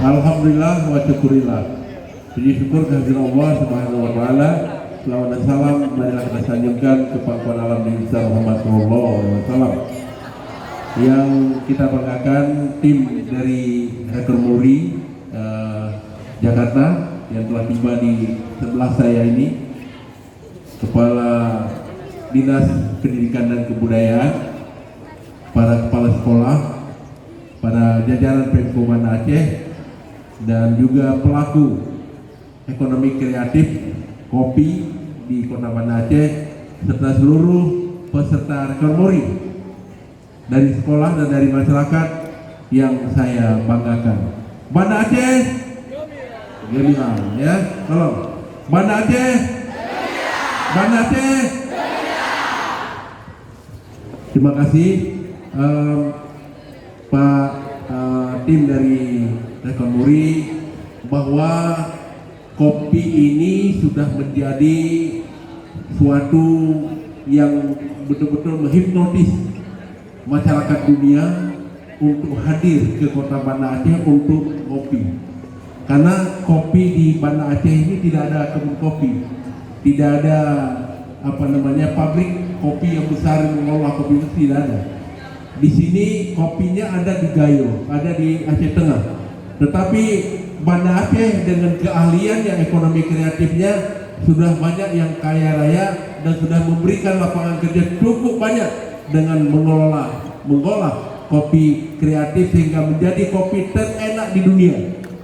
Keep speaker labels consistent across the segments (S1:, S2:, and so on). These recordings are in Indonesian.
S1: Alhamdulillah wa syukurillah. Puji syukur kehadirat Allah Subhanahu wa taala. Selawat dan salam marilah kita sanjungkan ke pangkuan alam Nabi Muhammad sallallahu alaihi wasallam. Yang kita banggakan tim dari Rekor Muri Jakarta yang telah tiba di sebelah saya ini, Kepala Dinas Pendidikan dan Kebudayaan, para kepala sekolah, para jajaran Pemko Banda Aceh, dan juga pelaku ekonomi kreatif kopi di Kota Banda Aceh, serta seluruh peserta Rekor Muri dari sekolah dan dari masyarakat yang saya banggakan. Banda Aceh, gemilang ya, tolong. Banda Aceh, Banda Aceh. Terima kasih Pak tim dari Rekor Muri, bahwa kopi ini sudah menjadi suatu yang betul-betul menghipnotis masyarakat dunia untuk hadir ke Kota Banda Aceh untuk kopi. Karena kopi di Banda Aceh ini tidak ada kebun kopi, tidak ada pabrik kopi yang besar yang mengolah kopi, itu tidak ada. Di sini kopinya ada di Gayo, ada di Aceh Tengah. Tetapi Banda Aceh dengan keahlian yang ekonomi kreatifnya sudah banyak yang kaya raya dan sudah memberikan lapangan kerja cukup banyak dengan mengolah kopi kreatif sehingga menjadi kopi terenak di dunia,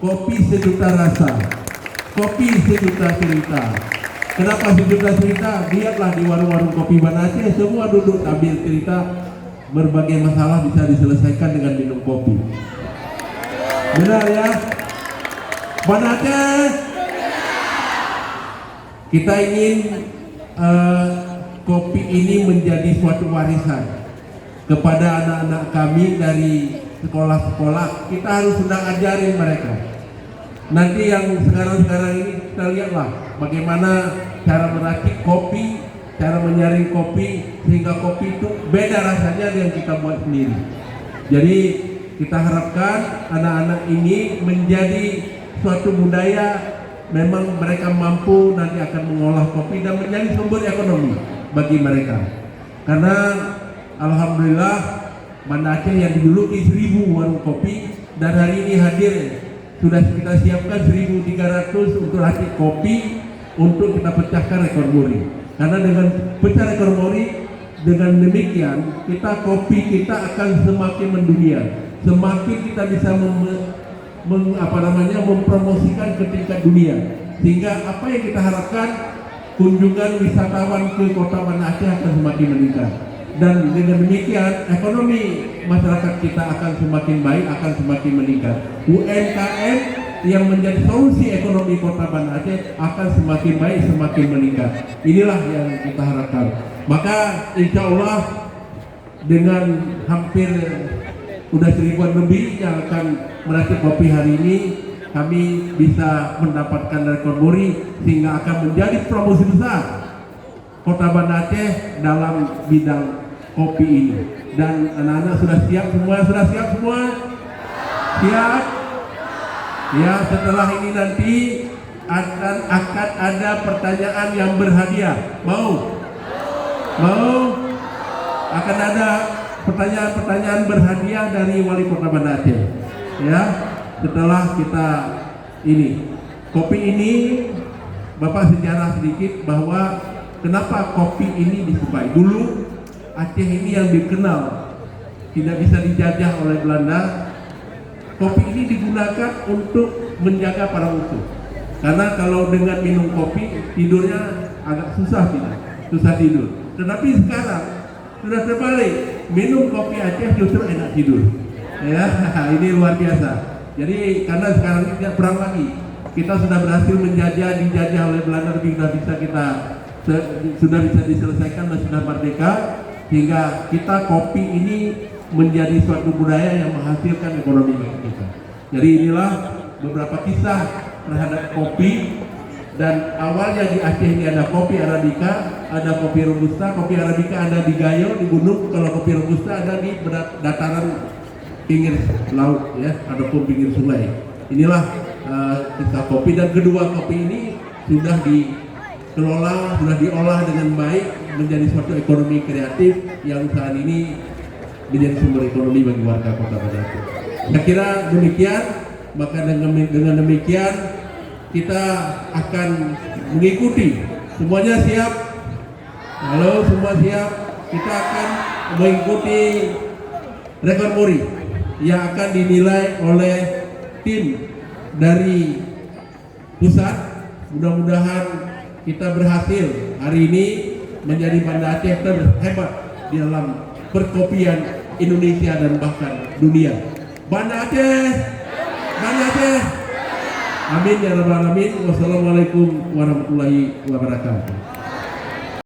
S1: kopi sejuta rasa, kopi sejuta cerita. Kenapa sejuta cerita? Lihatlah di warung-warung kopi Banda Aceh, semua duduk ambil cerita, berbagai masalah bisa diselesaikan dengan minum kopi. Benar ya? Banda Aceh, kita ingin kopi ini menjadi suatu warisan kepada anak-anak kami dari sekolah-sekolah. Kita harus sudah ajarin mereka. Nanti yang sekarang-sekarang ini kita lihatlah bagaimana cara meracik kopi, cara menyaring kopi sehingga kopi itu beda rasanya dengan kita buat sendiri. Jadi kita harapkan anak-anak ini menjadi suatu budaya, memang mereka mampu nanti akan mengolah kopi dan menjadi sumber ekonomi bagi mereka. Karena alhamdulillah Banda Aceh yang dijuluki 1000 warung kopi, dan hari ini hadir sudah kita siapkan 1.300 untuk racik kopi untuk kita pecahkan Rekor Muri. Karena dengan pecah Rekor Muri, dengan demikian kopi kita akan semakin mendunia, semakin kita bisa mempromosikan ke tingkat dunia, sehingga apa yang kita harapkan, kunjungan wisatawan ke Kota Banda Aceh akan semakin meningkat, dan dengan demikian ekonomi masyarakat kita akan semakin baik, akan semakin meningkat. UMKM yang menjadi solusi ekonomi Kota Banda Aceh akan semakin baik, semakin meningkat. Inilah yang kita harapkan. Maka insya Allah dengan hampir udah 1000-an lebih yang akan meracik kopi hari ini, kami bisa mendapatkan Rekor Muri sehingga akan menjadi promosi besar Kota Banda Aceh dalam bidang kopi ini. Dan anak-anak sudah siap semua? Sudah siap semua? Siap? Ya, setelah ini nanti akan ada pertanyaan yang berhadiah. Mau? Akan ada pertanyaan-pertanyaan berhadiah dari Wali Kota Banda Aceh. Ya, setelah kita ini kopi ini, Bapak sejarah sedikit bahwa kenapa kopi ini disukai. Dulu Aceh ini yang dikenal tidak bisa dijajah oleh Belanda. Kopi ini digunakan untuk menjaga para musuh. Karena kalau dengan minum kopi tidurnya agak susah tidur. Tetapi sekarang sudah terbalik, minum kopi Aceh justru enak tidur. Ya, ini luar biasa. Jadi karena sekarang ini tidak perang lagi, kita sudah berhasil dijajah oleh Belanda, sudah bisa diselesaikan dan sudah merdeka, sehingga kita kopi ini menjadi suatu budaya yang menghasilkan ekonomi bagi kita. Jadi inilah beberapa kisah terhadap kopi. Dan awalnya di Aceh ini ada kopi Arabica, ada kopi Robusta. Kopi Arabica ada di Gayo, di gunung. Kalau kopi Robusta ada di dataran pinggir laut, ya, ataupun pinggir sungai. inilah kita kopi, dan kedua kopi ini sudah dikelola, sudah diolah dengan baik menjadi suatu ekonomi kreatif yang saat ini menjadi sumber ekonomi bagi warga Kota Banda Aceh. Saya kira demikian, maka dengan demikian kita akan mengikuti. Semuanya siap? Halo, semua siap? Kita akan mengikuti rekor muri yang akan dinilai oleh tim dari pusat. Mudah-mudahan kita berhasil hari ini menjadi Banda Aceh terhebat di dalam perkopian Indonesia dan bahkan dunia. Banda Aceh, Banda Aceh. Amin ya rabbal alamin. Wassalamualaikum warahmatullahi wabarakatuh.